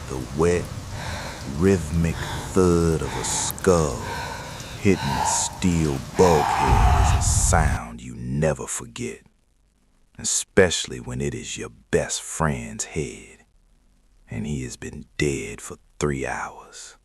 The wet, rhythmic thud of a skull hitting a steel bulkhead is a sound you never forget, especially when it is your best friend's head, and he has been dead for 3 hours.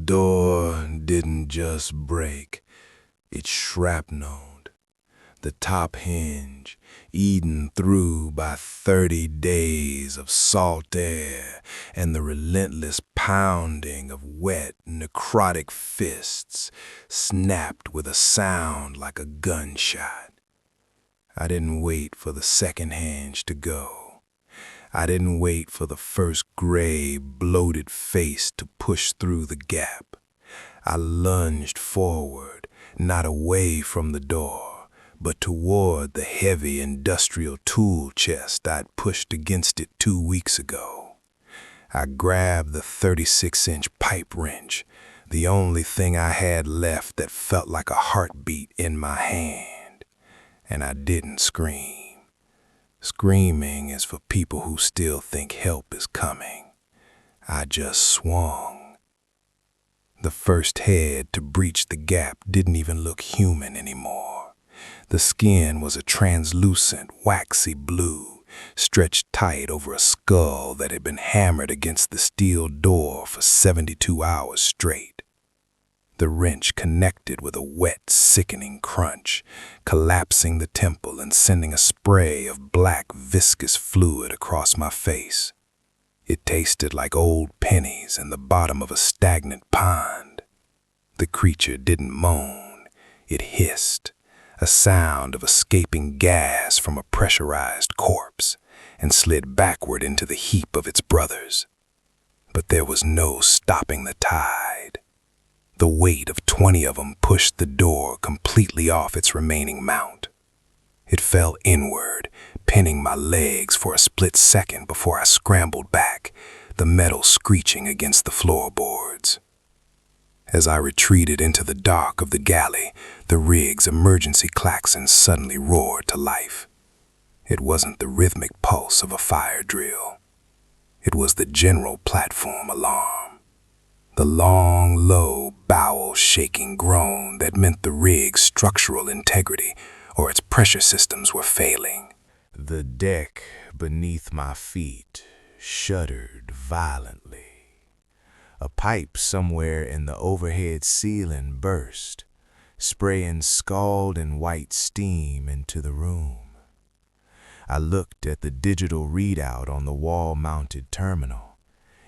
door didn't just break, it shrapneled. The top hinge, eaten through by 30 days of salt air and the relentless pounding of wet, necrotic fists, snapped with a sound like a gunshot. I didn't wait for the second hinge to go. I didn't wait for the first gray, bloated face to push through the gap. I lunged forward, not away from the door, but toward the heavy industrial tool chest I'd pushed against it 2 weeks ago. I grabbed the 36-inch pipe wrench, the only thing I had left that felt like a heartbeat in my hand, and I didn't scream. Screaming is for people who still think help is coming. I just swung. The first head to breach the gap didn't even look human anymore. The skin was a translucent, waxy blue, stretched tight over a skull that had been hammered against the steel door for 72 hours straight. The wrench connected with a wet, sickening crunch, collapsing the temple and sending a spray of black, viscous fluid across my face. It tasted like old pennies in the bottom of a stagnant pond. The creature didn't moan. It hissed, a sound of escaping gas from a pressurized corpse, and slid backward into the heap of its brothers. But there was no stopping the tide. The weight of 20 of them pushed the door completely off its remaining mount. It fell inward, pinning my legs for a split second before I scrambled back, the metal screeching against the floorboards. As I retreated into the dark of the galley, the rig's emergency klaxon suddenly roared to life. It wasn't the rhythmic pulse of a fire drill. It was the general platform alarm. The long, low, bowel-shaking groan that meant the rig's structural integrity or its pressure systems were failing. The deck beneath my feet shuddered violently. A pipe somewhere in the overhead ceiling burst, spraying scalding white steam into the room. I looked at the digital readout on the wall-mounted terminal.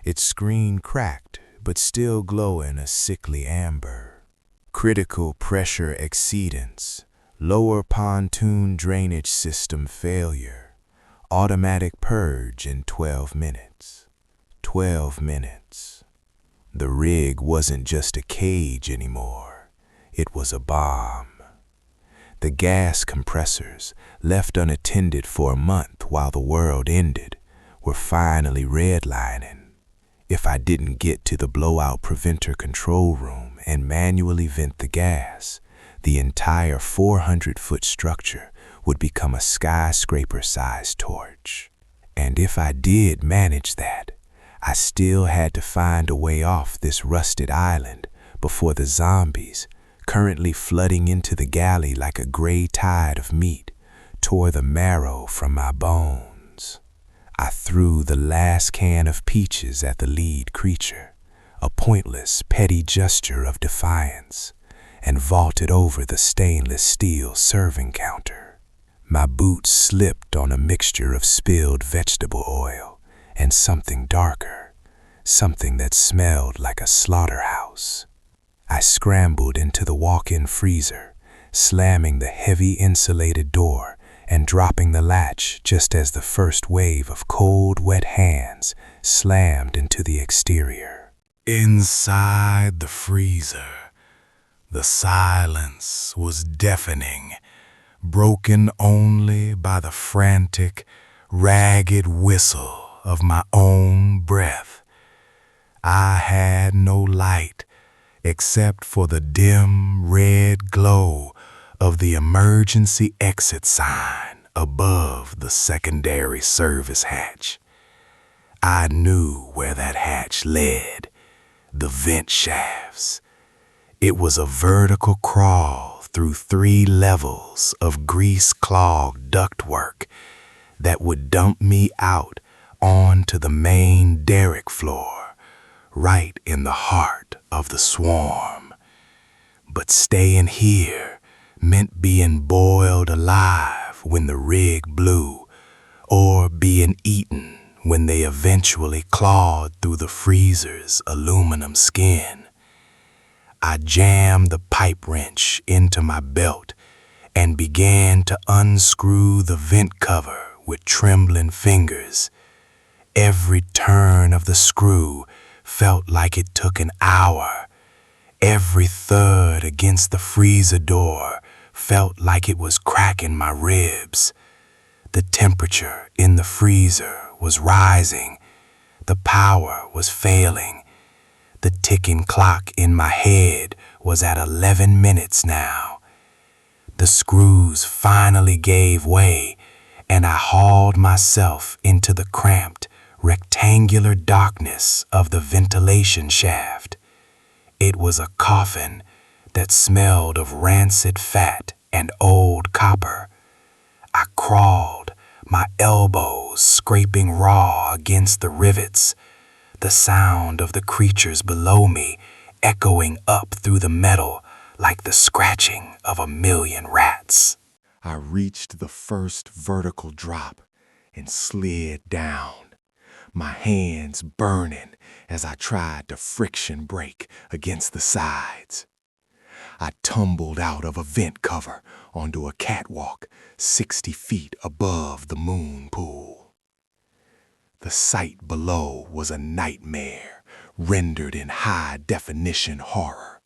Its screen cracked, but still glowing a sickly amber. Critical pressure exceedance, lower pontoon drainage system failure, automatic purge in 12 minutes. 12 minutes. The rig wasn't just a cage anymore. It was a bomb. The gas compressors, left unattended for a month while the world ended, were finally redlining. If I didn't get to the blowout preventer control room and manually vent the gas, the entire 400-foot structure would become a skyscraper-sized torch. And if I did manage that, I still had to find a way off this rusted island before the zombies, currently flooding into the galley like a gray tide of meat, tore the marrow from my bones. I threw the last can of peaches at the lead creature, a pointless, petty gesture of defiance, and vaulted over the stainless steel serving counter. My boots slipped on a mixture of spilled vegetable oil and something darker, something that smelled like a slaughterhouse. I scrambled into the walk-in freezer, slamming the heavy insulated door and dropping the latch just as the first wave of cold, wet hands slammed into the exterior. Inside the freezer, the silence was deafening, broken only by the frantic, ragged whistle of my own breath. I had no light except for the dim red glow of the emergency exit sign above the secondary service hatch. I knew where that hatch led, the vent shafts. It was a vertical crawl through 3 levels of grease-clogged ductwork that would dump me out onto the main derrick floor, right in the heart of the swarm. But staying here meant being boiled alive when the rig blew, or being eaten when they eventually clawed through the freezer's aluminum skin. I jammed the pipe wrench into my belt and began to unscrew the vent cover with trembling fingers. Every turn of the screw felt like it took an hour. Every thud against the freezer door felt like it was cracking my ribs. The temperature in the freezer was rising. The power was failing. The ticking clock in my head was at 11 minutes now. The screws finally gave way, and I hauled myself into the cramped, rectangular darkness of the ventilation shaft. It was a coffin that smelled of rancid fat and old copper. I crawled, my elbows scraping raw against the rivets, the sound of the creatures below me echoing up through the metal like the scratching of a million rats. I reached the first vertical drop and slid down, my hands burning as I tried to friction brake against the sides. I tumbled out of a vent cover onto a catwalk 60 feet above the moon pool. The sight below was a nightmare rendered in high-definition horror.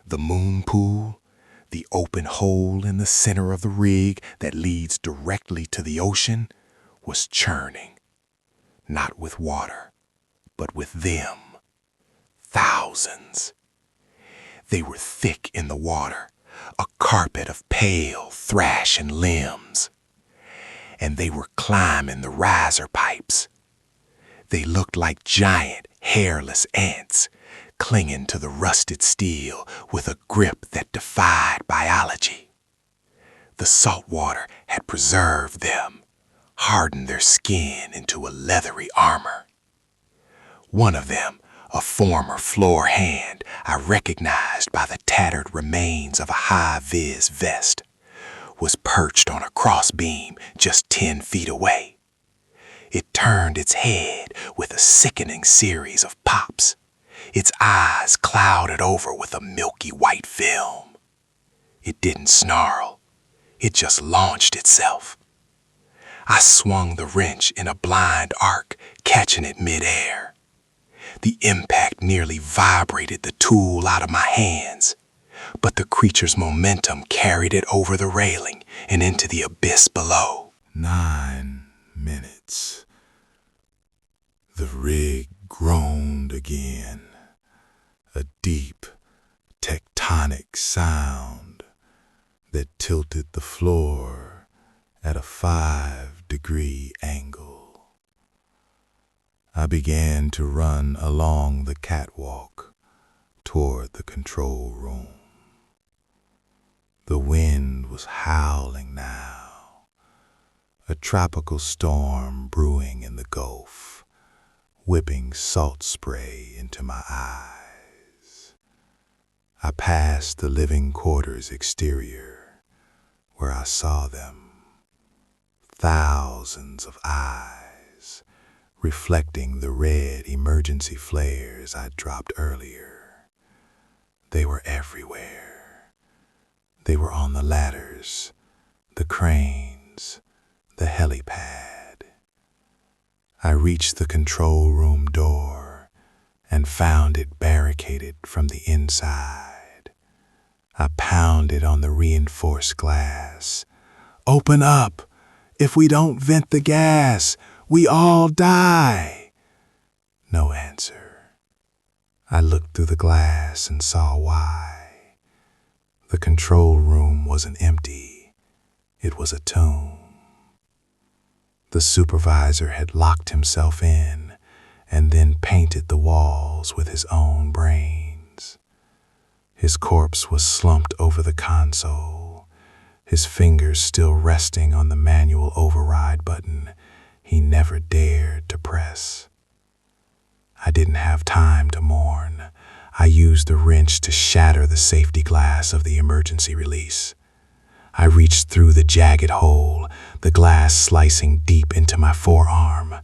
The moon pool, the open hole in the center of the rig that leads directly to the ocean, was churning. Not with water, but with them. Thousands. They were thick in the water, a carpet of pale, thrashing limbs. And they were climbing the riser pipes. They looked like giant, hairless ants, clinging to the rusted steel with a grip that defied biology. The salt water had preserved them, hardened their skin into a leathery armor. One of them, a former floor hand, I recognized by the tattered remains of a high-vis vest, was perched on a crossbeam just 10 feet away. It turned its head with a sickening series of pops, its eyes clouded over with a milky white film. It didn't snarl. It just launched itself. I swung the wrench in a blind arc, catching it midair. The impact nearly vibrated the tool out of my hands, but the creature's momentum carried it over the railing and into the abyss below. 9 minutes. The rig groaned again, a deep, tectonic sound that tilted the floor at a 5-degree angle. I began to run along the catwalk toward the control room. The wind was howling now, a tropical storm brewing in the Gulf, whipping salt spray into my eyes. I passed the living quarters exterior, where I saw them, thousands of eyes, reflecting the red emergency flares I'd dropped earlier. They were everywhere. They were on the ladders, the cranes, the helipad. I reached the control room door and found it barricaded from the inside. I pounded on the reinforced glass. "Open up! If we don't vent the gas, we all die!" No answer. I looked through the glass and saw why. The control room wasn't empty. It was a tomb. The supervisor had locked himself in and then painted the walls with his own brains. His corpse was slumped over the console, his fingers still resting on the manual override button he never dared to press. I didn't have time to mourn. I used the wrench to shatter the safety glass of the emergency release. I reached through the jagged hole, the glass slicing deep into my forearm,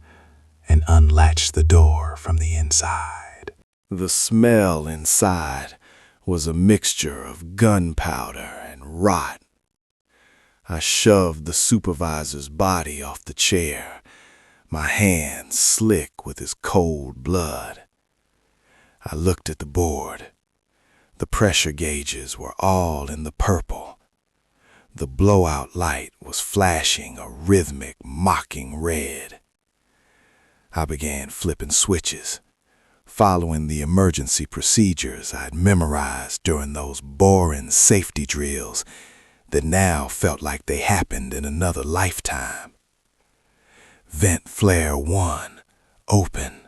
and unlatched the door from the inside. The smell inside was a mixture of gunpowder and rot. I shoved the supervisor's body off the chair, my hands slick with his cold blood. I looked at the board. The pressure gauges were all in the purple. The blowout light was flashing a rhythmic, mocking red. I began flipping switches, following the emergency procedures I'd memorized during those boring safety drills that now felt like they happened in another lifetime. Vent flare 1, open.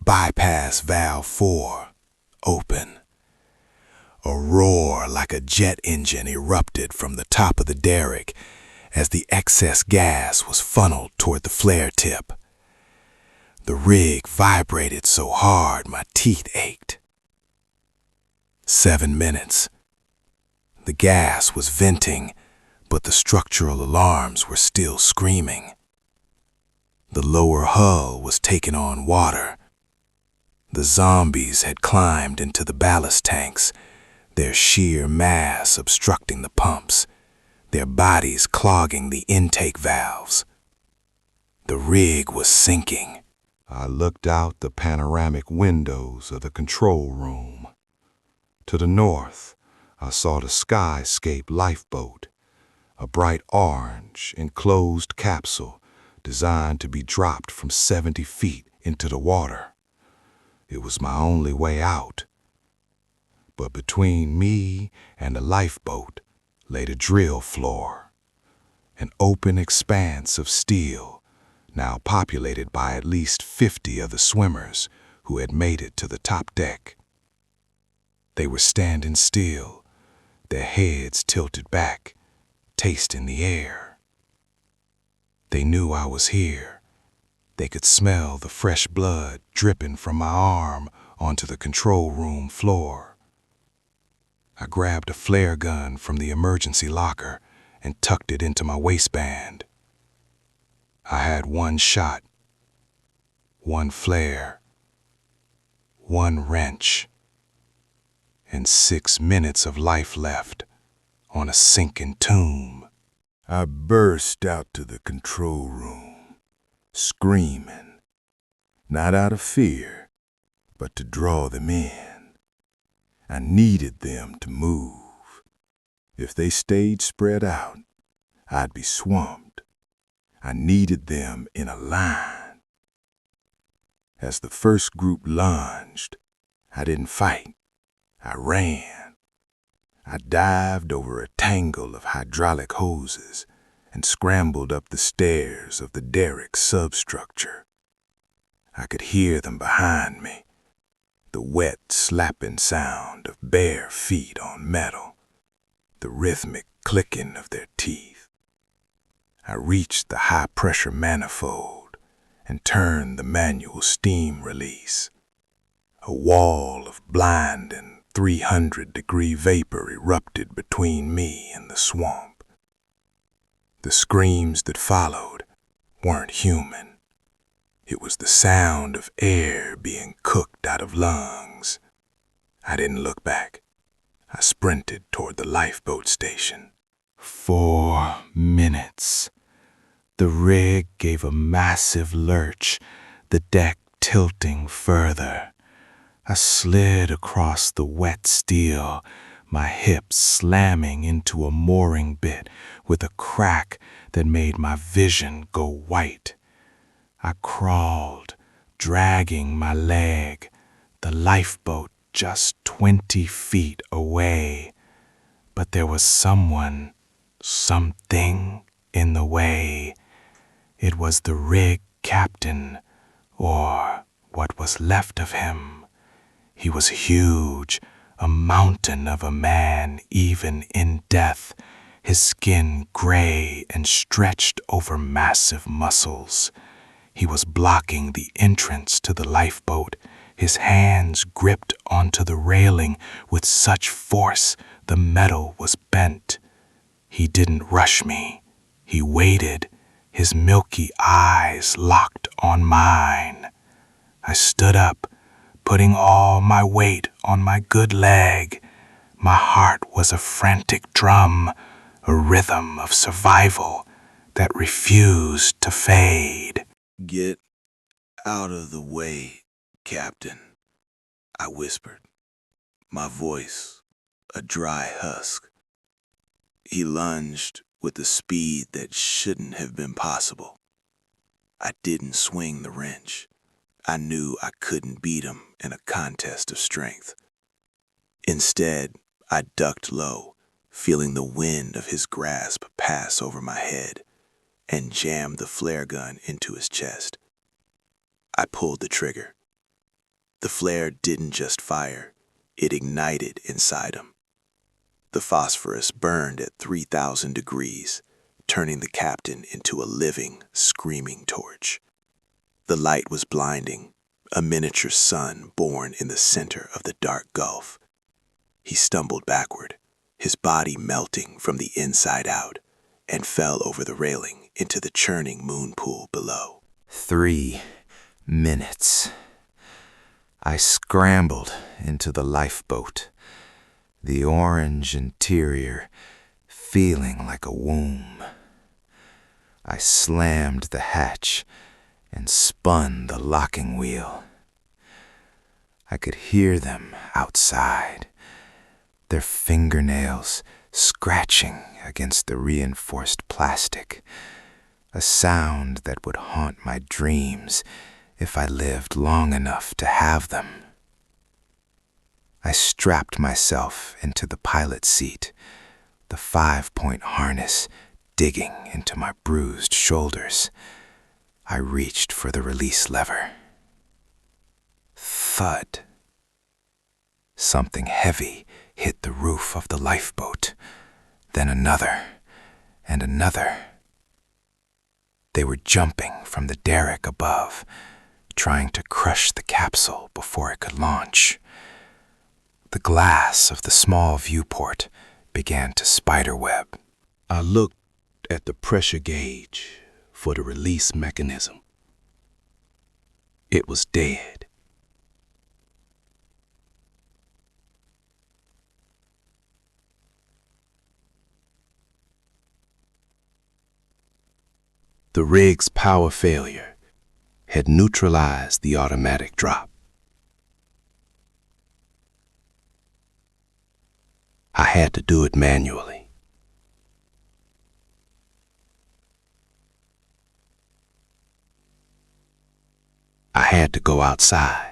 Bypass valve 4, open. A roar like a jet engine erupted from the top of the derrick as the excess gas was funneled toward the flare tip. The rig vibrated so hard my teeth ached. 7 minutes. The gas was venting, but the structural alarms were still screaming. The lower hull was taking on water. The zombies had climbed into the ballast tanks, their sheer mass obstructing the pumps, their bodies clogging the intake valves. The rig was sinking. I looked out the panoramic windows of the control room. To the north, I saw the Skyscape lifeboat, a bright orange, enclosed capsule designed to be dropped from 70 feet into the water. It was my only way out. But between me and the lifeboat lay the drill floor, an open expanse of steel, now populated by at least 50 of the swimmers who had made it to the top deck. They were standing still, their heads tilted back, tasting the air. They knew I was here. They could smell the fresh blood dripping from my arm onto the control room floor. I grabbed a flare gun from the emergency locker and tucked it into my waistband. I had one shot, one flare, one wrench, and 6 minutes of life left on a sinking tomb. I burst out to the control room, screaming, not out of fear, but to draw them in. I needed them to move. If they stayed spread out, I'd be swamped. I needed them in a line. As the first group lunged, I didn't fight. I ran. I dived over a tangle of hydraulic hoses and scrambled up the stairs of the derrick substructure. I could hear them behind me, the wet slapping sound of bare feet on metal, the rhythmic clicking of their teeth. I reached the high-pressure manifold and turned the manual steam release. A wall of blinding 300-degree vapor erupted between me and the swamp. The screams that followed weren't human. It was the sound of air being cooked out of lungs. I didn't look back. I sprinted toward the lifeboat station. 4 minutes. The rig gave a massive lurch, the deck tilting further. I slid across the wet steel, my hips slamming into a mooring bit with a crack that made my vision go white. I crawled, dragging my leg, the lifeboat just 20 feet away. But there was someone, something in the way. It was the rig captain, or what was left of him. He was huge, a mountain of a man even in death, his skin gray and stretched over massive muscles. He was blocking the entrance to the lifeboat, his hands gripped onto the railing with such force the metal was bent. He didn't rush me. He waited, his milky eyes locked on mine. I stood up, putting all my weight on my good leg. My heart was a frantic drum, a rhythm of survival that refused to fade. Get out of the way, Captain, I whispered, my voice a dry husk. He lunged with a speed that shouldn't have been possible. I didn't swing the wrench. I knew I couldn't beat him in a contest of strength. Instead, I ducked low, feeling the wind of his grasp pass over my head, and jammed the flare gun into his chest. I pulled the trigger. The flare didn't just fire, it ignited inside him. The phosphorus burned at 3,000 degrees, turning the captain into a living, screaming torch. The light was blinding, a miniature sun born in the center of the dark gulf. He stumbled backward, his body melting from the inside out, and fell over the railing into the churning moon pool below. 3 minutes. I scrambled into the lifeboat, the orange interior feeling like a womb. I slammed the hatch and spun the locking wheel. I could hear them outside, their fingernails scratching against the reinforced plastic, a sound that would haunt my dreams if I lived long enough to have them. I strapped myself into the pilot seat, the 5-point harness digging into my bruised shoulders. I reached for the release lever. Thud. Something heavy hit the roof of the lifeboat, then another and another. They were jumping from the derrick above, trying to crush the capsule before it could launch. The glass of the small viewport began to spiderweb. I looked at the pressure gauge for the release mechanism. It was dead. The rig's power failure had neutralized the automatic drop. I had to do it manually. I had to go outside.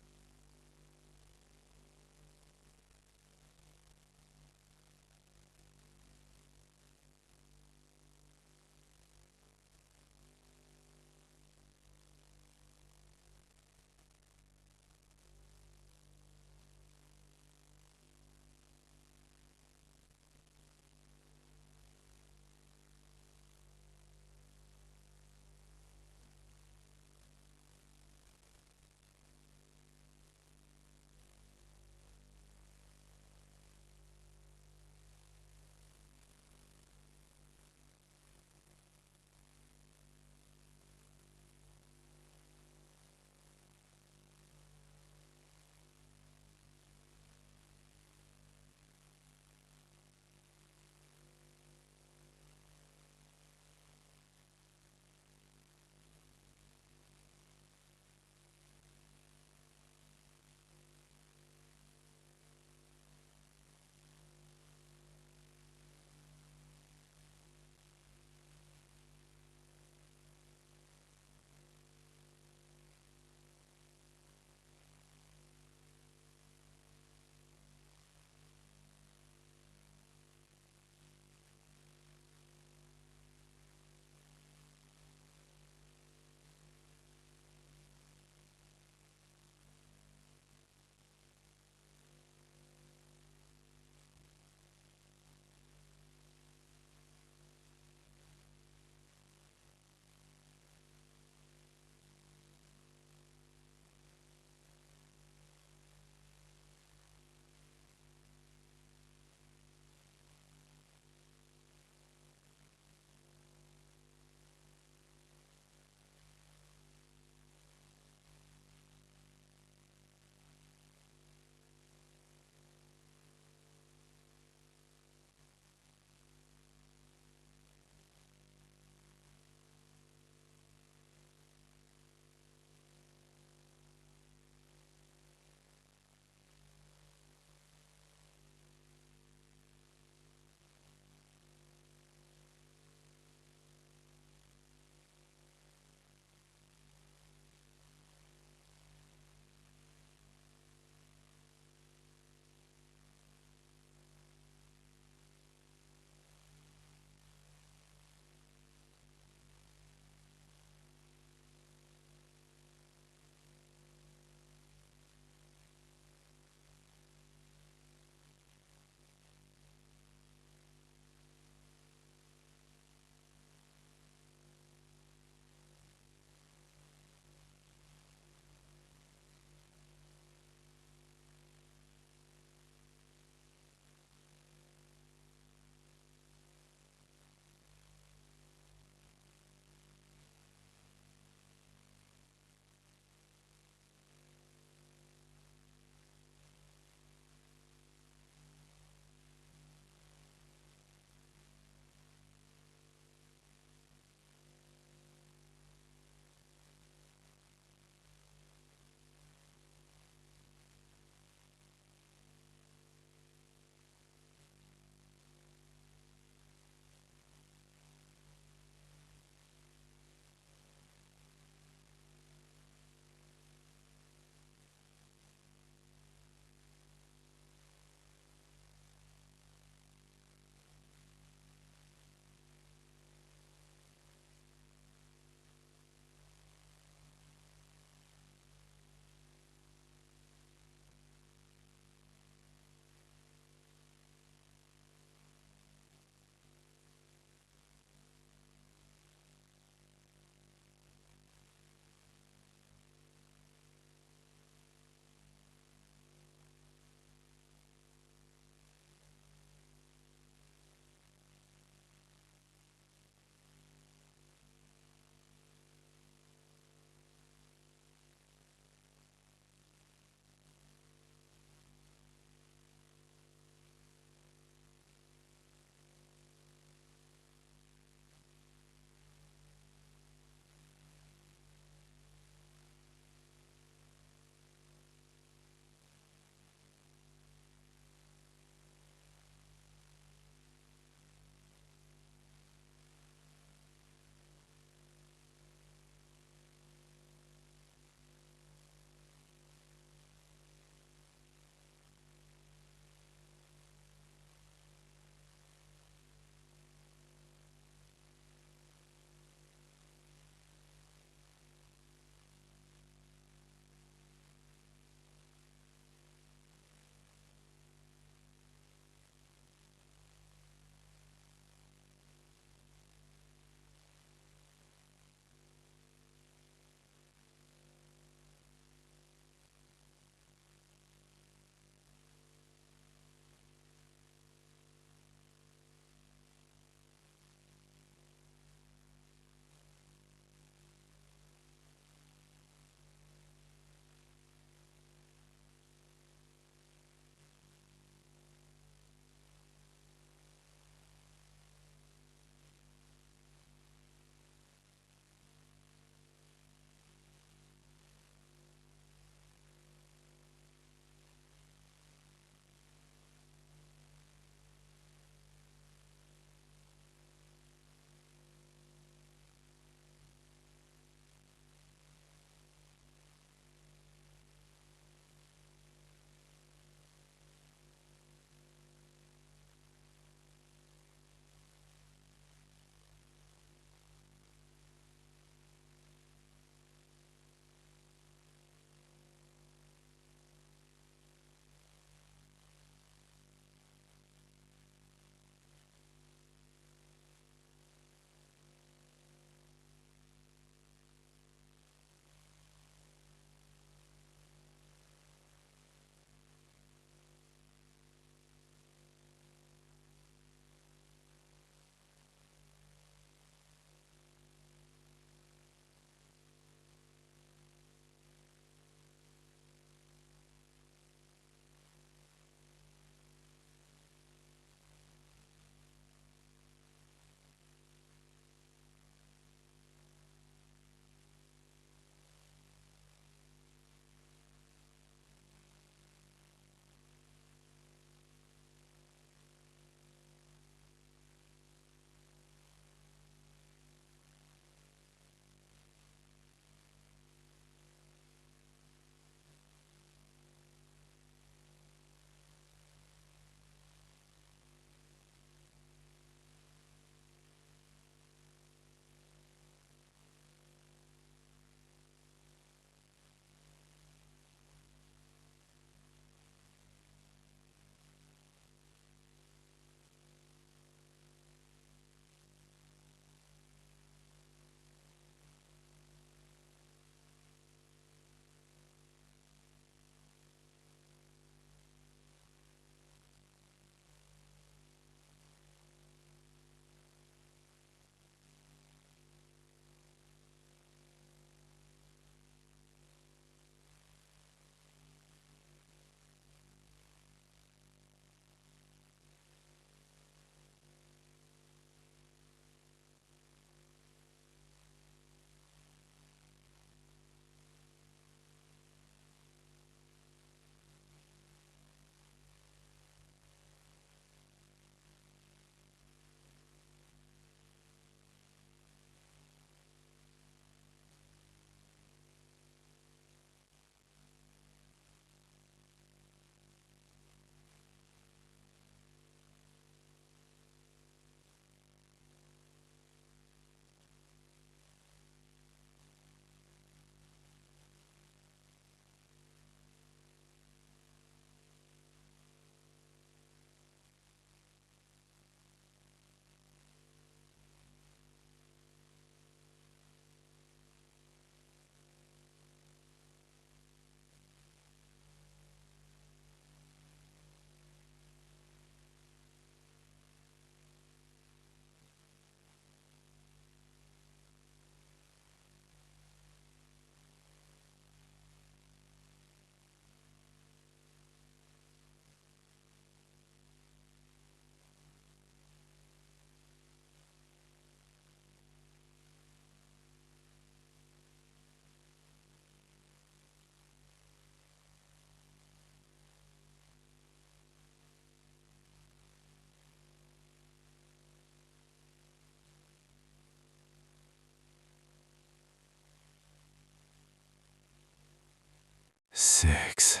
6,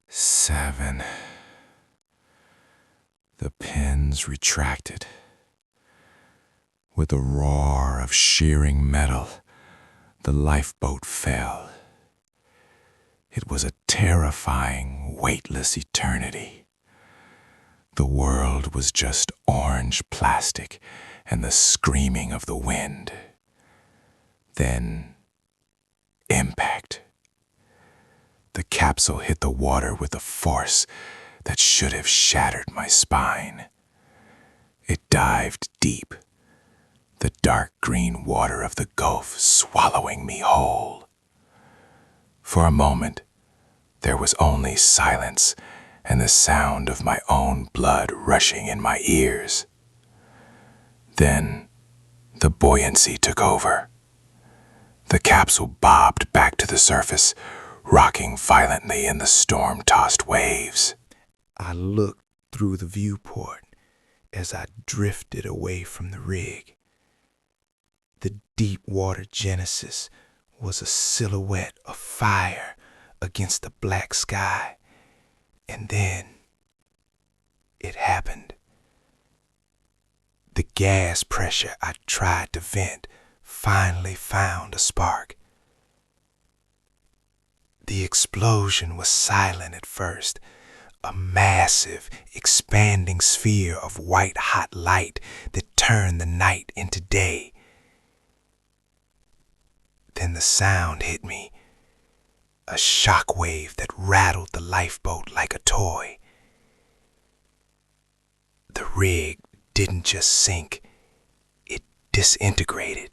7. The pins retracted. With a roar of shearing metal, the lifeboat fell. It was a terrifying, weightless eternity. The world was just orange plastic and the screaming of the wind. Then, impact. The capsule hit the water with a force that should have shattered my spine. It dived deep, the dark green water of the Gulf swallowing me whole. For a moment, there was only silence and the sound of my own blood rushing in my ears. Then, the buoyancy took over. The capsule bobbed back to the surface, rocking violently in the storm-tossed waves. I looked through the viewport as I drifted away from the rig. The deep water Genesis was a silhouette of fire against the black sky. And then it happened. The gas pressure I tried to vent finally found a spark. The explosion was silent at first, a massive, expanding sphere of white-hot light that turned the night into day. Then the sound hit me, a shockwave that rattled the lifeboat like a toy. The rig didn't just sink, it disintegrated.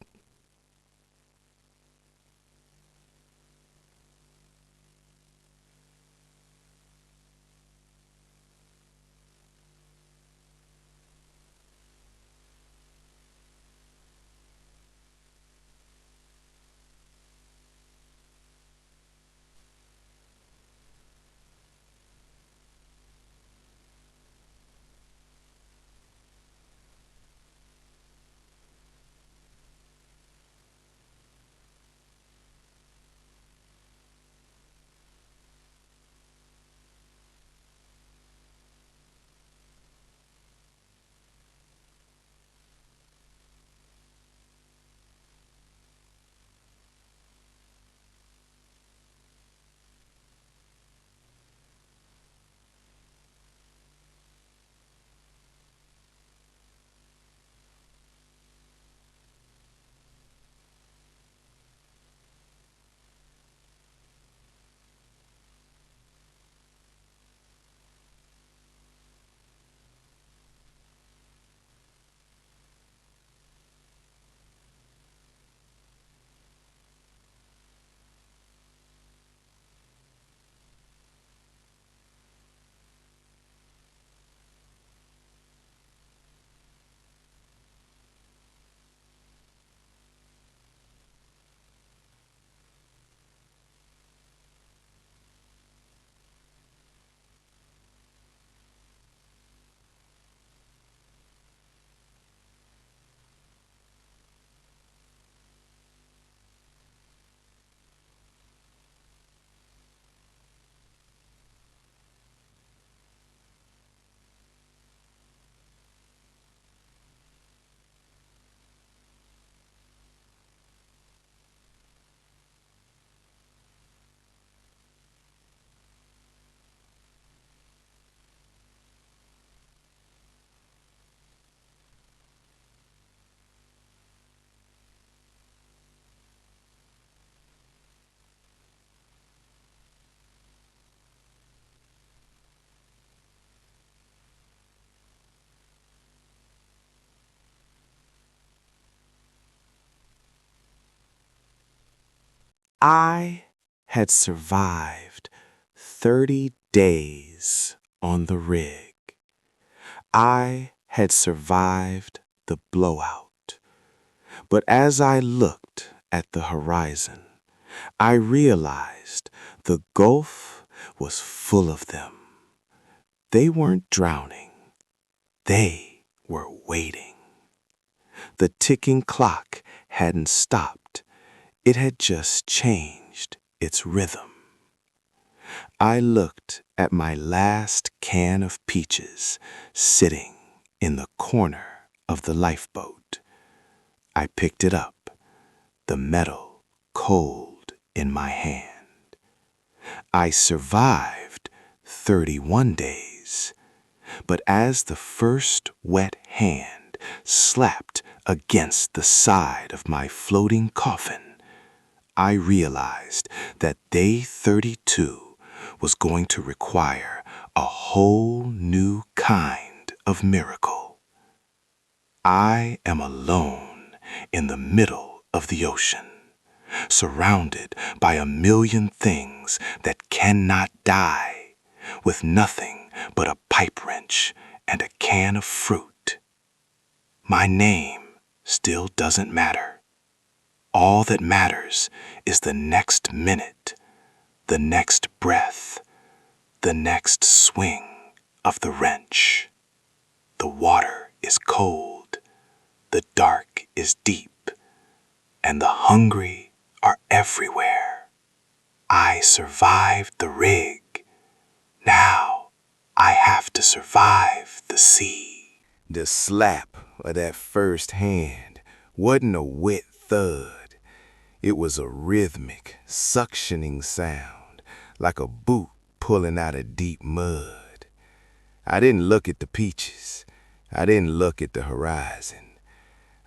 I had survived 30 days on the rig. I had survived the blowout. But as I looked at the horizon, I realized the Gulf was full of them. They weren't drowning. They were waiting. The ticking clock hadn't stopped. It had just changed its rhythm. I looked at my last can of peaches sitting in the corner of the lifeboat. I picked it up, the metal cold in my hand. I survived 31 days, but as the first wet hand slapped against the side of my floating coffin, I realized that day 32 was going to require a whole new kind of miracle. I am alone in the middle of the ocean, surrounded by a million things that cannot die, with nothing but a pipe wrench and a can of fruit. My name still doesn't matter. All that matters is the next minute, the next breath, the next swing of the wrench. The water is cold, the dark is deep, and the hungry are everywhere. I survived the rig. Now I have to survive the sea. The slap of that first hand wasn't a wet thud. It was a rhythmic, suctioning sound, like a boot pulling out of deep mud. I didn't look at the peaches. I didn't look at the horizon.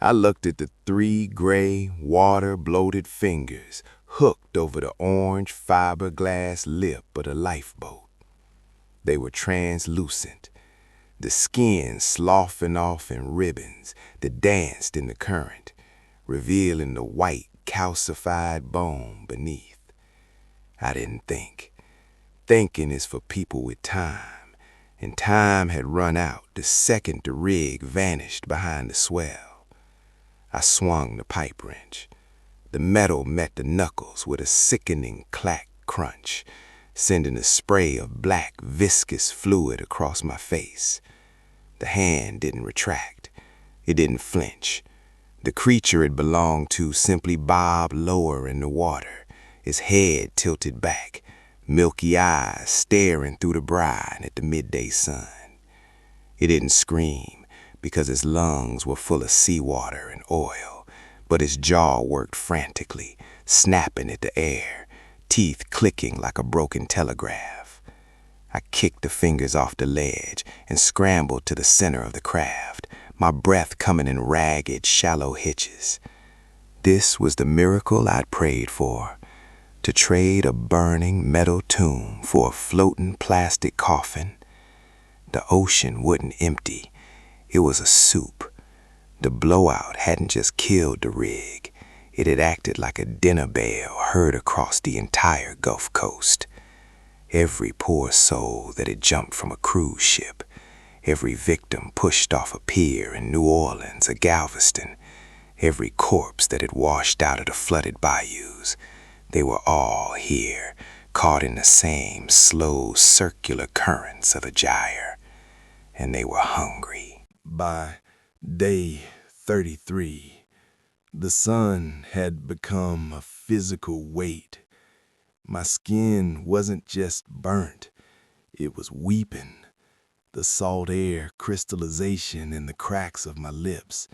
I looked at the 3 gray, water-bloated fingers hooked over the orange fiberglass lip of the lifeboat. They were translucent, the skin sloughing off in ribbons that danced in the current, revealing the white, calcified bone beneath. I didn't think. Thinking is for people with time, and time had run out the second the rig vanished behind the swell. I swung the pipe wrench. The metal met the knuckles with a sickening clack crunch, sending a spray of black viscous fluid across my face. The hand didn't retract. It didn't flinch. The creature it belonged to simply bobbed lower in the water, its head tilted back, milky eyes staring through the brine at the midday sun. It didn't scream because its lungs were full of seawater and oil, but its jaw worked frantically, snapping at the air, teeth clicking like a broken telegraph. I kicked the fingers off the ledge and scrambled to the center of the craft, my breath coming in ragged, shallow hitches. This was the miracle I'd prayed for, to trade a burning metal tomb for a floating plastic coffin. The ocean wasn't empty. It was a soup. The blowout hadn't just killed the rig. It had acted like a dinner bell heard across the entire Gulf Coast. Every poor soul that had jumped from a cruise ship, every victim pushed off a pier in New Orleans or Galveston, every corpse that had washed out of the flooded bayous, they were all here, caught in the same slow circular currents of the gyre, and they were hungry. By day 33, the sun had become a physical weight. My skin wasn't just burnt, it was weeping. The salt air crystallization in the cracks of my lips,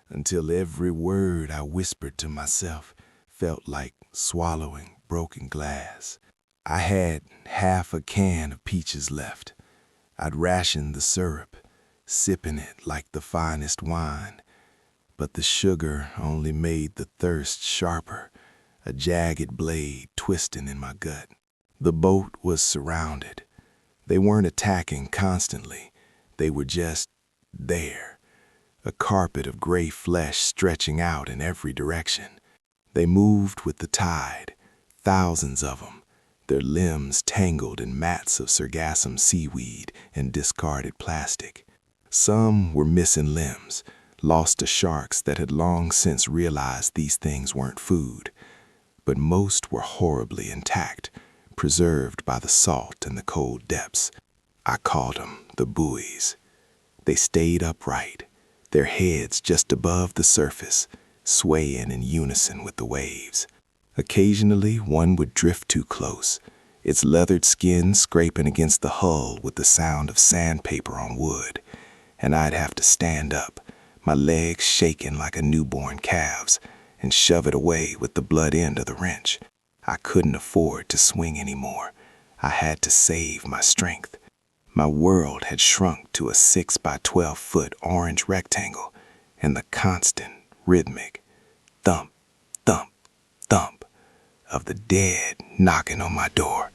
until every word I whispered to myself felt like swallowing broken glass. I had half a can of peaches left. I'd rationed the syrup, sipping it like the finest wine, but the sugar only made the thirst sharper, a jagged blade twisting in my gut. The boat was surrounded. They weren't attacking constantly. They were just there, a carpet of gray flesh stretching out in every direction. They moved with the tide, thousands of them, their limbs tangled in mats of sargassum seaweed and discarded plastic. Some were missing limbs, lost to sharks that had long since realized these things weren't food. But most were horribly intact, preserved by the salt and the cold depths. I called them the buoys. They stayed upright, their heads just above the surface, swaying in unison with the waves. Occasionally, one would drift too close, its leathered skin scraping against the hull with the sound of sandpaper on wood, and I'd have to stand up, my legs shaking like a newborn calf's, and shove it away with the blunt end of the wrench. I couldn't afford to swing anymore. I had to save my strength. My world had shrunk to a 6 by 12 foot orange rectangle, and the constant, rhythmic thump, thump, thump of the dead knocking on my door.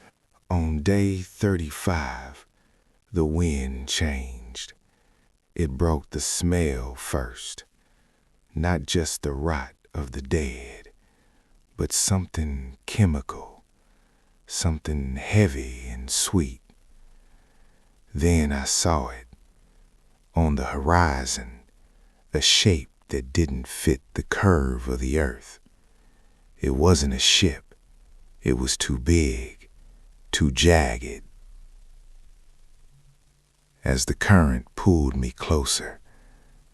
On day 35, the wind changed. It brought the smell first, not just the rot of the dead, but something chemical, something heavy and sweet. Then I saw it, on the horizon, a shape that didn't fit the curve of the earth. It wasn't a ship. It was too big, too jagged. As the current pulled me closer,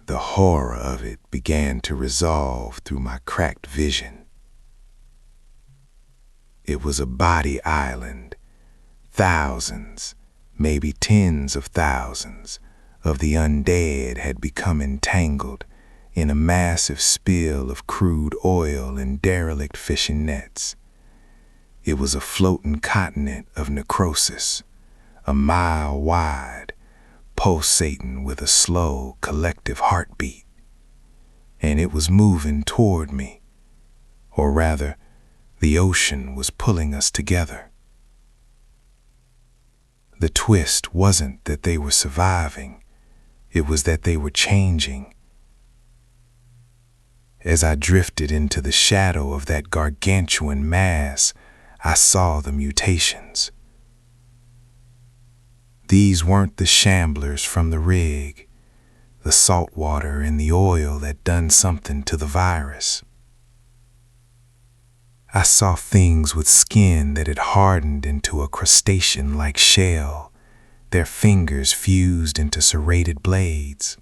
the horror of it began to resolve through my cracked vision. It was a body island. Thousands, maybe tens of thousands, of the undead had become entangled in a massive spill of crude oil and derelict fishing nets. It was a floating continent of necrosis, a mile wide, pulsating with a slow, collective heartbeat. And it was moving toward me, or rather, the ocean was pulling us together. The twist wasn't that they were surviving, it was that they were changing. As I drifted into the shadow of that gargantuan mass, I saw the mutations. These weren't the shamblers from the rig, the salt water and the oil that done something to the virus. I saw things with skin that had hardened into a crustacean-like shell, their fingers fused into serrated blades.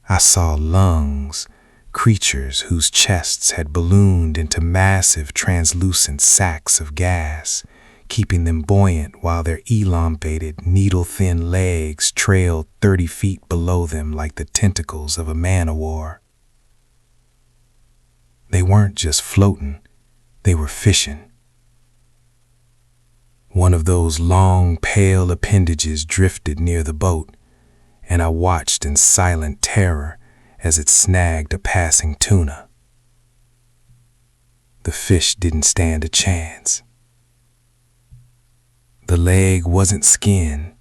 I saw lungs, creatures whose chests had ballooned into massive translucent sacs of gas, keeping them buoyant while their elongated, needle-thin legs trailed 30 feet below them like the tentacles of a man-o'-war. They weren't just floating, they were fishing. One of those long, pale appendages drifted near the boat, and I watched in silent terror as it snagged a passing tuna. The fish didn't stand a chance. The leg wasn't skin,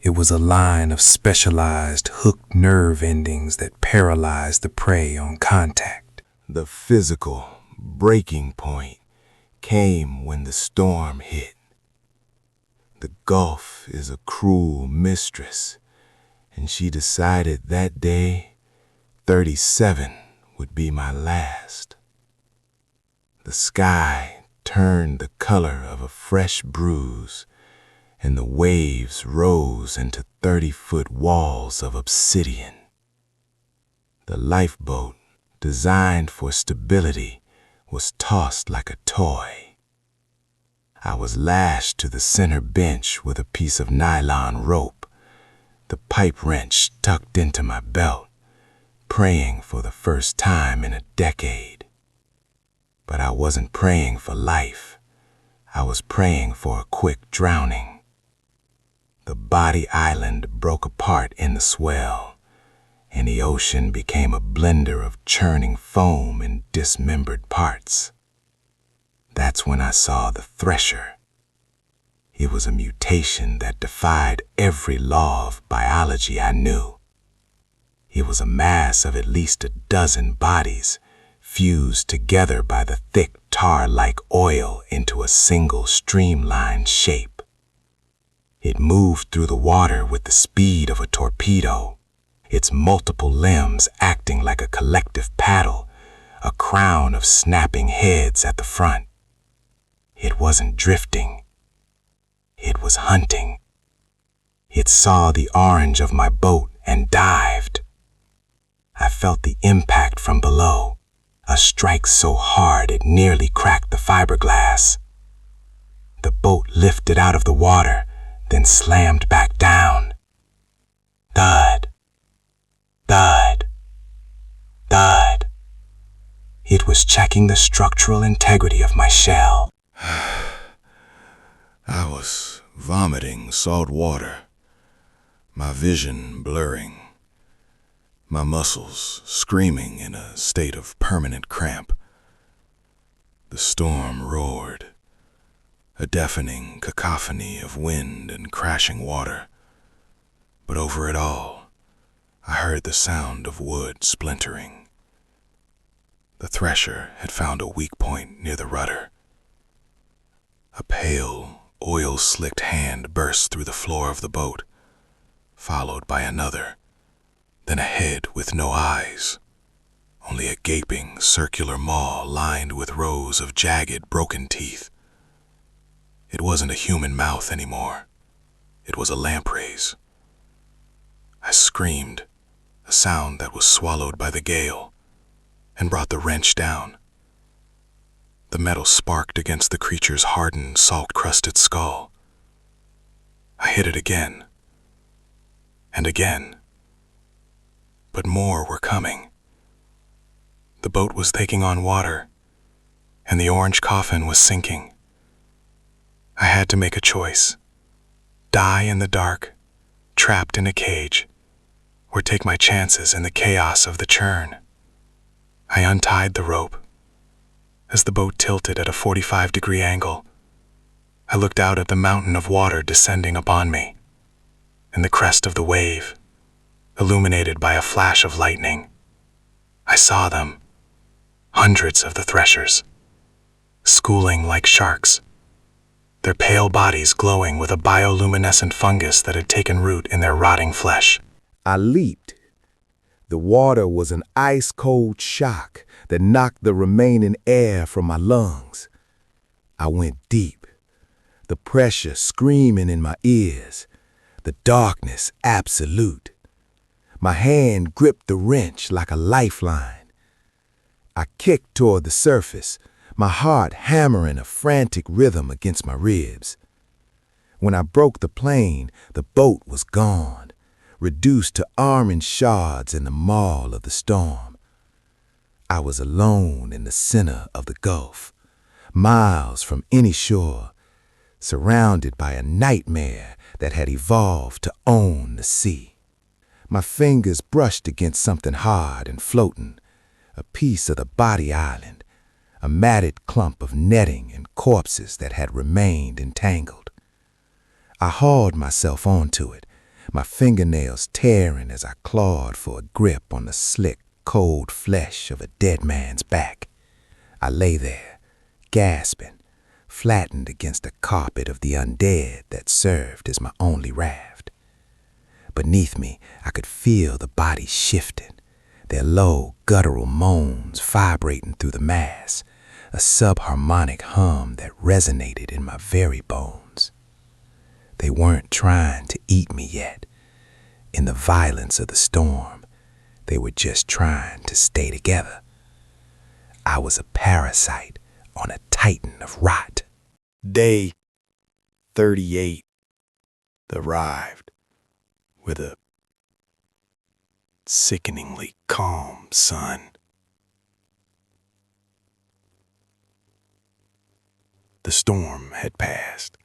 it was a line of specialized hooked nerve endings that paralyzed the prey on contact. The physical breaking point came when the storm hit. The Gulf is a cruel mistress, and she decided that day 37 would be my last. The sky turned the color of a fresh bruise, and the waves rose into 30-foot walls of obsidian. The lifeboat, designed for stability, was tossed like a toy. I was lashed to the center bench with a piece of nylon rope, the pipe wrench tucked into my belt, praying for the first time in a decade. But I wasn't praying for life. I was praying for a quick drowning. The body island broke apart in the swell, and the ocean became a blender of churning foam and dismembered parts. That's when I saw the thresher. It was a mutation that defied every law of biology I knew. It was a mass of at least a dozen bodies, fused together by the thick tar-like oil into a single streamlined shape. It moved through the water with the speed of a torpedo, its multiple limbs acting like a collective paddle, a crown of snapping heads at the front. It wasn't drifting. It was hunting. It saw the orange of my boat and dived. I felt the impact from below, a strike so hard it nearly cracked the fiberglass. The boat lifted out of the water, then slammed back down. Thud, thud, thud. It was checking the structural integrity of my shell. I was vomiting salt water, my vision blurring, my muscles screaming in a state of permanent cramp. The storm roared, a deafening cacophony of wind and crashing water. But over it all, I heard the sound of wood splintering. The thresher had found a weak point near the rudder. A pale, oil-slicked hand burst through the floor of the boat, followed by another, then a head with no eyes, only a gaping, circular maw lined with rows of jagged, broken teeth. It wasn't a human mouth anymore. It was a lamprey's. I screamed, a sound that was swallowed by the gale, and brought the wrench down. The metal sparked against the creature's hardened, salt-crusted skull. I hit it again, and again. But more were coming. The boat was taking on water, and the orange coffin was sinking. I had to make a choice: die in the dark, trapped in a cage, or take my chances in the chaos of the churn. I untied the rope. As the boat tilted at a 45-degree angle, I looked out at the mountain of water descending upon me, and the crest of the wave, illuminated by a flash of lightning. I saw them, hundreds of the threshers, schooling like sharks, their pale bodies glowing with a bioluminescent fungus that had taken root in their rotting flesh. I leaped. The water was an ice-cold shock that knocked the remaining air from my lungs. I went deep, the pressure screaming in my ears, the darkness absolute. My hand gripped the wrench like a lifeline. I kicked toward the surface, my heart hammering a frantic rhythm against my ribs. When I broke the plane, the boat was gone, reduced to orange shards in the maw of the storm. I was alone in the center of the Gulf, miles from any shore, surrounded by a nightmare that had evolved to own the sea. My fingers brushed against something hard and floating, a piece of the body island, a matted clump of netting and corpses that had remained entangled. I hauled myself onto it, my fingernails tearing as I clawed for a grip on the slick, cold flesh of a dead man's back. I lay there, gasping, flattened against a carpet of the undead that served as my only raft. Beneath me, I could feel the bodies shifting, their low, guttural moans vibrating through the mass, a subharmonic hum that resonated in my very bones. They weren't trying to eat me yet. In the violence of the storm, they were just trying to stay together. I was a parasite on a titan of rot. Day 38 arrived with a sickeningly calm sun. The storm had passed.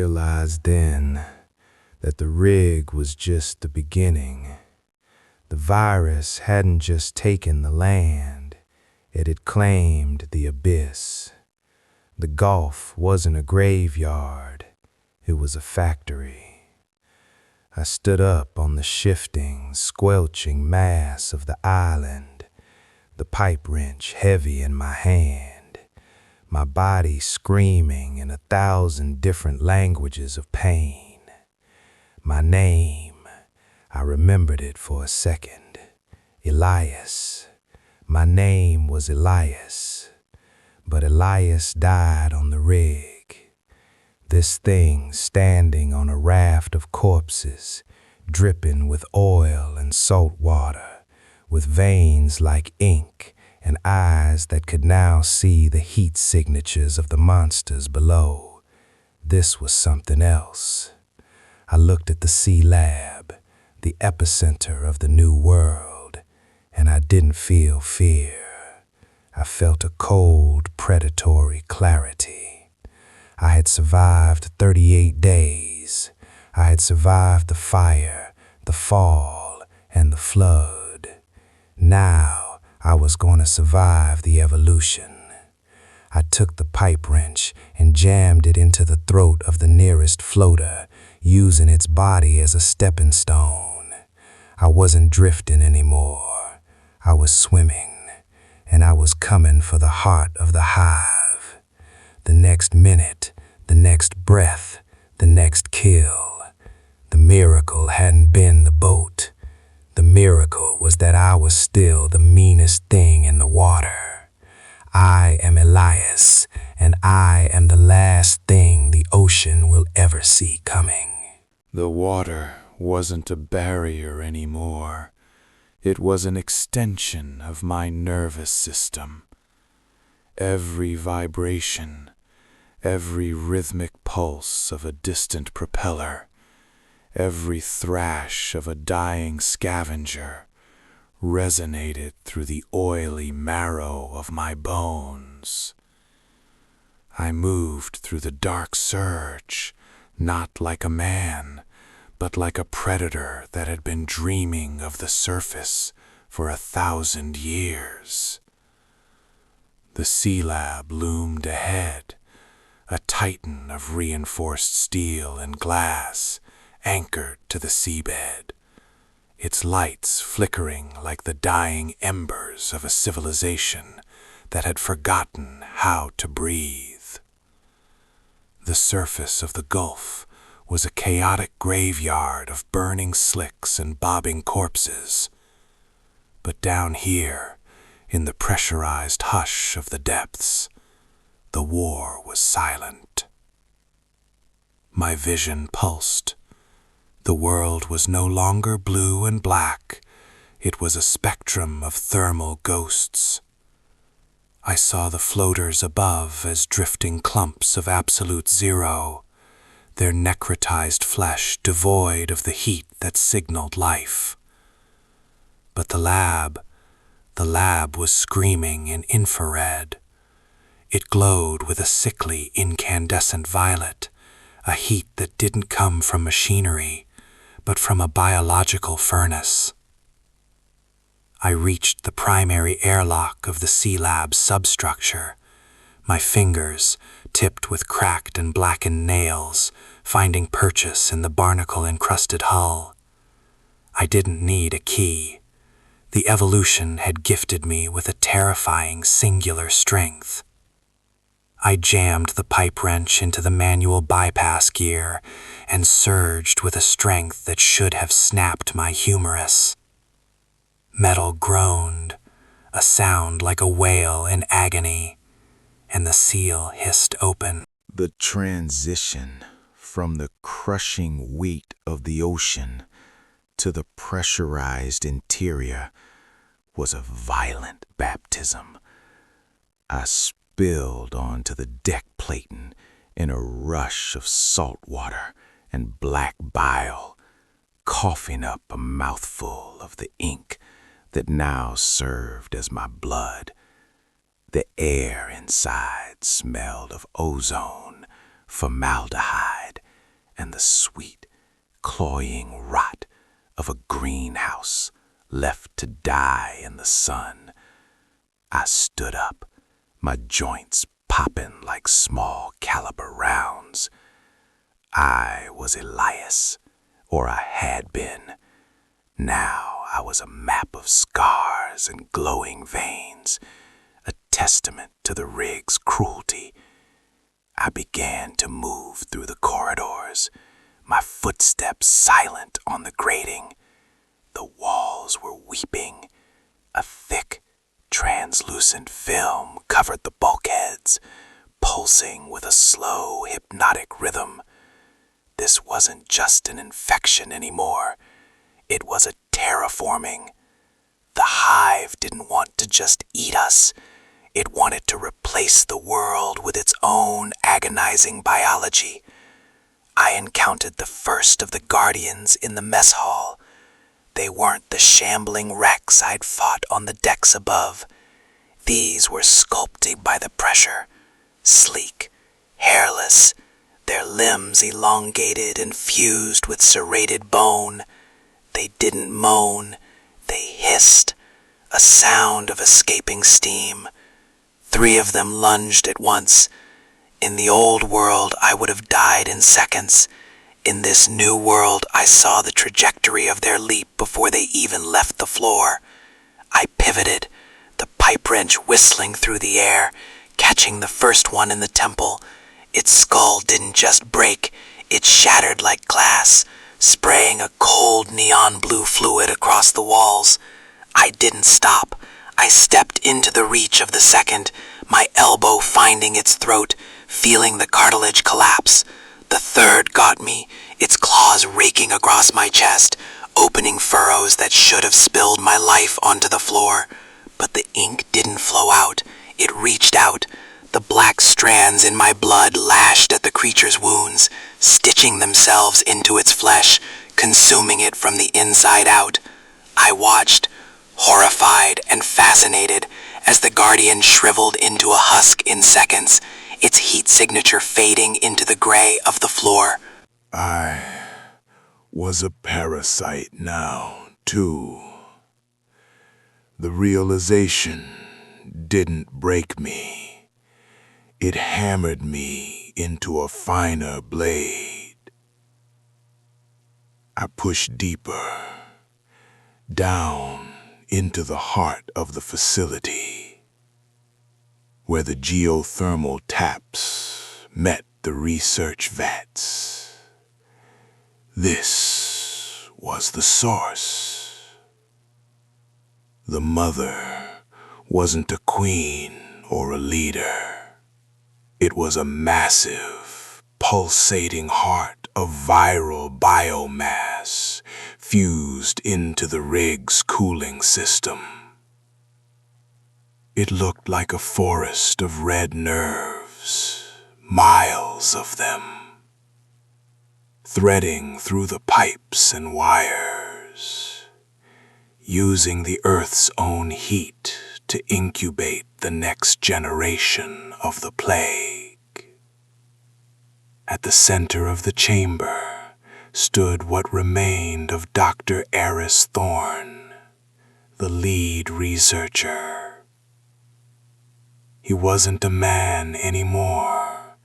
realized then that the rig was just the beginning. The virus hadn't just taken the land, it had claimed the abyss. The Gulf wasn't a graveyard, it was a factory. I stood up on the shifting, squelching mass of the island, the pipe wrench heavy in my hand, my body screaming in 1,000 different languages of pain. My name, I remembered it for a second. Elias. My name was Elias, but Elias died on the rig. This thing standing on a raft of corpses, dripping with oil and salt water, with veins like ink and eyes that could now see the heat signatures of the monsters below. This was something else. I looked at the sea lab, the epicenter of the new world, and I didn't feel fear. I felt a cold, predatory clarity. I had survived 38 days. I had survived the fire, the fall, and the flood. Now I was going to survive the evolution. I took the pipe wrench and jammed it into the throat of the nearest floater, using its body as a stepping stone. I wasn't drifting anymore. I was swimming, and I was coming for the heart of the hive. The next minute, the next breath, the next kill. The miracle hadn't been the boat. The miracle was that I was still the meanest thing in the water. I am Elias, and I am the last thing the ocean will ever see coming. The water wasn't a barrier anymore. It was an extension of my nervous system. Every vibration, every rhythmic pulse of a distant propeller, every thrash of a dying scavenger resonated through the oily marrow of my bones. I moved through the dark surge, not like a man, but like a predator that had been dreaming of the surface for 1,000 years. The sea lab loomed ahead, a titan of reinforced steel and glass, anchored to the seabed, its lights flickering like the dying embers of a civilization that had forgotten how to breathe. The surface of the Gulf was a chaotic graveyard of burning slicks and bobbing corpses. But down here, in the pressurized hush of the depths, the war was silent. My vision pulsed. The world was no longer blue and black. It was a spectrum of thermal ghosts. I saw the floaters above as drifting clumps of absolute zero, their necrotized flesh devoid of the heat that signaled life. But the lab was screaming in infrared. It glowed with a sickly, incandescent violet, a heat that didn't come from machinery, but from a biological furnace. I reached the primary airlock of the Sea Lab's substructure, my fingers, tipped with cracked and blackened nails, finding purchase in the barnacle-encrusted hull. I didn't need a key. The evolution had gifted me with a terrifying singular strength. I jammed the pipe wrench into the manual bypass gear and surged with a strength that should have snapped my humerus. Metal groaned, a sound like a wail in agony, and the seal hissed open. The transition from the crushing weight of the ocean to the pressurized interior was a violent baptism. I spilled onto the deck plating in a rush of salt water and black bile, coughing up a mouthful of the ink that now served as my blood. The air inside smelled of ozone, formaldehyde, and the sweet, cloying rot of a greenhouse left to die in the sun. I stood up, my joints popping like small caliber rounds. I was Elias, or I had been. Now I was a map of scars and glowing veins, a testament to the rig's cruelty. I began to move through the corridors, my footsteps silent on the grating. The walls were weeping. A thick, translucent film covered the bulkheads, pulsing with a slow, hypnotic rhythm. This wasn't just an infection anymore. It was a terraforming. The hive didn't want to just eat us. It wanted to replace the world with its own agonizing biology. I encountered the first of the guardians in the mess hall. They weren't the shambling wrecks I'd fought on the decks above. These were sculpted by the pressure, sleek, hairless, their limbs elongated and fused with serrated bone. They didn't moan, they hissed, a sound of escaping steam. 3 of them lunged at once. In the old world, I would have died in seconds. In this new world, I saw the trajectory of their leap before they even left the floor. I pivoted, the pipe wrench whistling through the air, catching the first one in the temple. Its skull didn't just break, it shattered like glass, spraying a cold neon blue fluid across the walls. I didn't stop. I stepped into the reach of the second, my elbow finding its throat, feeling the cartilage collapse. The third got me, its claws raking across my chest, opening furrows that should have spilled my life onto the floor. But the ink didn't flow out, it reached out. The black strands in my blood lashed at the creature's wounds, stitching themselves into its flesh, consuming it from the inside out. I watched, horrified and fascinated, as the guardian shriveled into a husk in seconds, its heat signature fading into the gray of the floor. I was a parasite now, too. The realization didn't break me. It hammered me into a finer blade. I pushed deeper, down into the heart of the facility, where the geothermal taps met the research vats. This was the source. The mother wasn't a queen or a leader. It was a massive, pulsating heart of viral biomass fused into the rig's cooling system. It looked like a forest of red nerves, miles of them, threading through the pipes and wires, using the Earth's own heat to incubate the next generation of the plague. At the center of the chamber stood what remained of Dr. Eris Thorne, the lead researcher. He wasn't a man anymore.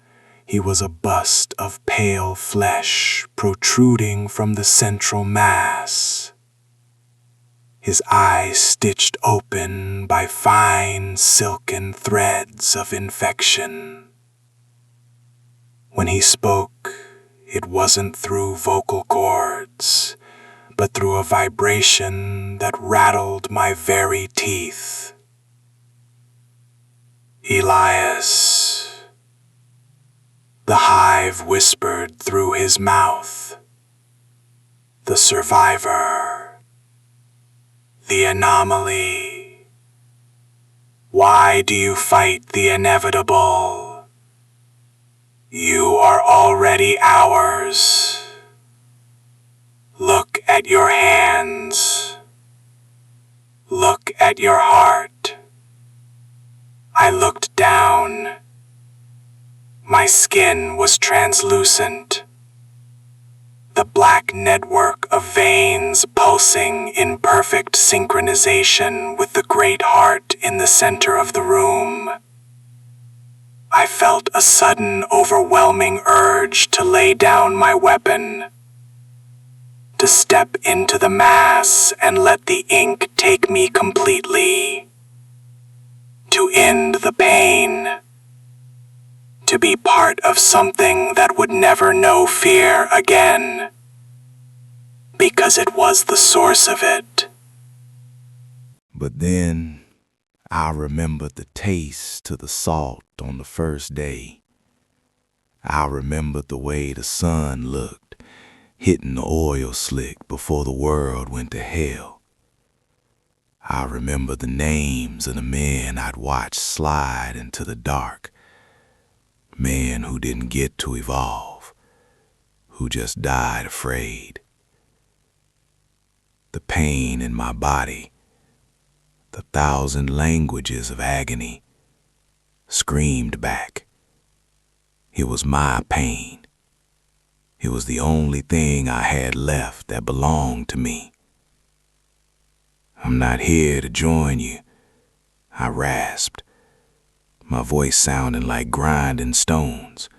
He was a bust of pale flesh protruding from the central mass. His eyes stitched open by fine silken threads of infection. When he spoke, it wasn't through vocal cords, but through a vibration that rattled my very teeth. Elias. The hive whispered through his mouth. The survivor. The anomaly. Why do you fight the inevitable? You are already ours. Look at your hands. Look at your heart. I looked down. My skin was translucent. the black network of veins pulsing in perfect synchronization with the great heart in the center of the room. I felt a sudden, overwhelming urge to lay down my weapon, to step into the mass and let the ink take me completely, to end the pain, to be part of something that would never know fear again, because it was the source of it. But then I remembered the taste to the salt on the first day. I remembered the way the sun looked, hitting the oil slick before the world went to hell. I remember the names of the men I'd watched slide into the dark. Men who didn't get to evolve, who just died afraid. The pain in my body, the 1,000 languages of agony, screamed back. It was my pain. It was the only thing I had left that belonged to me. "I'm not here to join you," I rasped, my voice sounding like grinding stones.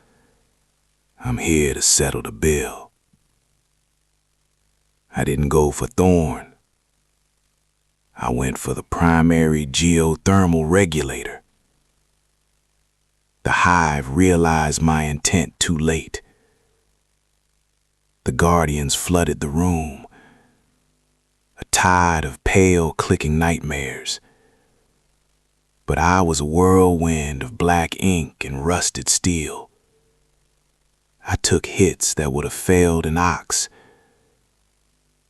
"I'm here to settle the bill." I didn't go for Thorn. I went for the primary geothermal regulator. The hive realized my intent too late. The guardians flooded the room, a tide of pale clicking nightmares. But I was a whirlwind of black ink and rusted steel. I took hits that would have failed an ox.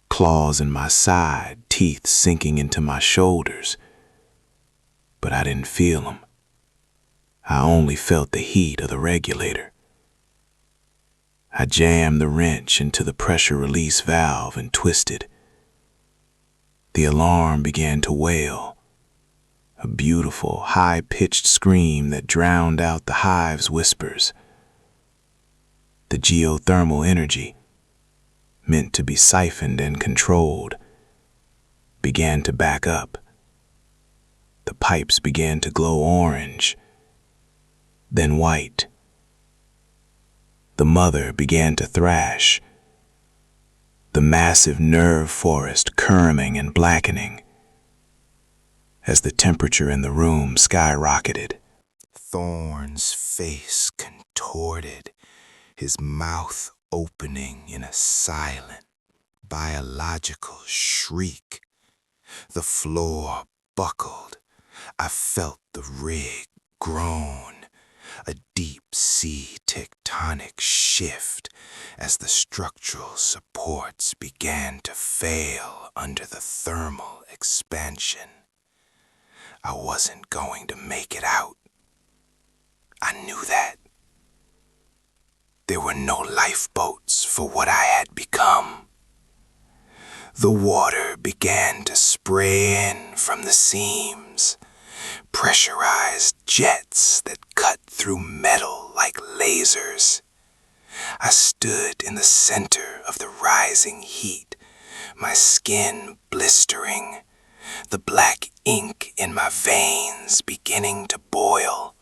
Claws in my side, teeth sinking into my shoulders. But I didn't feel them. I only felt the heat of the regulator. I jammed the wrench into the pressure release valve and twisted. The alarm began to wail, a beautiful, high-pitched scream that drowned out the hive's whispers. The geothermal energy, meant to be siphoned and controlled, began to back up. The pipes began to glow orange, then white. The mother began to thrash, the massive nerve forest curming and blackening. As the temperature in the room skyrocketed, Thorn's face contorted, his mouth opening in a silent, biological shriek. The floor buckled. I felt the rig groan, a deep-sea tectonic shift as the structural supports began to fail under the thermal expansion. I wasn't going to make it out. I knew that. There were no lifeboats for what I had become. The water began to spray in from the seams, pressurized jets that cut through metal like lasers. I stood in the center of the rising heat, my skin blistering, the black ink in my veins beginning to boil.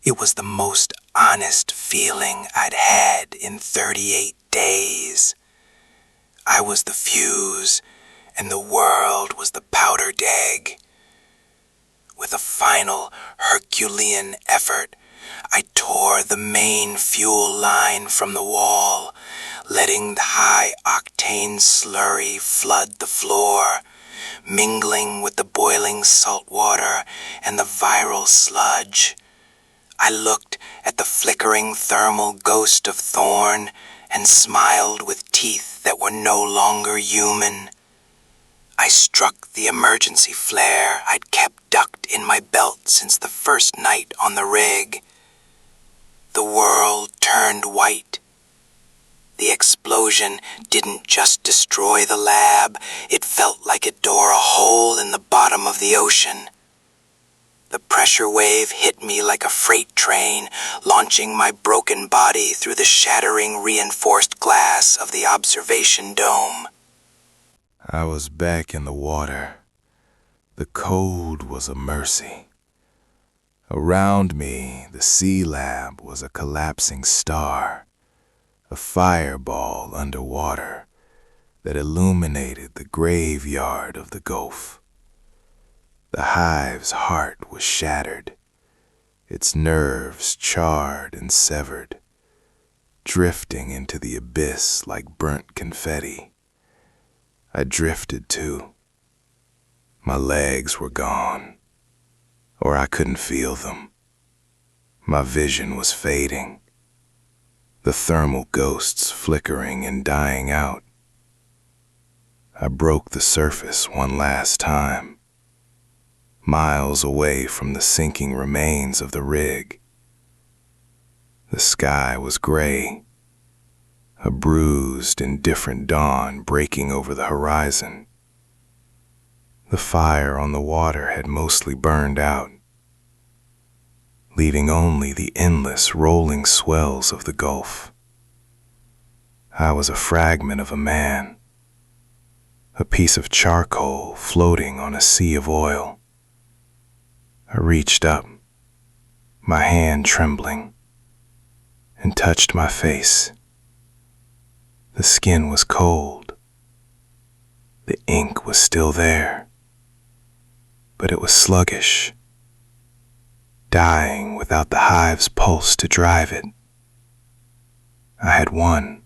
It was the most honest feeling I'd had in 38 days. I was the fuse, and the world was the powder keg. With a final Herculean effort, I tore the main fuel line from the wall, letting the high-octane slurry flood the floor, mingling with the boiling salt water and the viral sludge. I looked at the flickering thermal ghost of Thorn and smiled with teeth that were no longer human. I struck the emergency flare I'd kept ducked in my belt since the first night on the rig. The world turned white. The explosion didn't just destroy the lab, it felt like it tore a hole in the bottom of the ocean. The pressure wave hit me like a freight train, launching my broken body through the shattering reinforced glass of the observation dome. I was back in the water. The cold was a mercy. Around me, the sea lab was a collapsing star, a fireball underwater that illuminated the graveyard of the Gulf. The hive's heart was shattered, its nerves charred and severed, drifting into the abyss like burnt confetti. I drifted too. My legs were gone, or I couldn't feel them. My vision was fading, the thermal ghosts flickering and dying out. I broke the surface one last time, miles away from the sinking remains of the rig. The sky was gray, a bruised, indifferent dawn breaking over the horizon. The fire on the water had mostly burned out, leaving only the endless rolling swells of the Gulf. I was a fragment of a man, a piece of charcoal floating on a sea of oil. I reached up, my hand trembling, and touched my face. The skin was cold. The ink was still there, but it was sluggish, dying without the hive's pulse to drive it. I had won.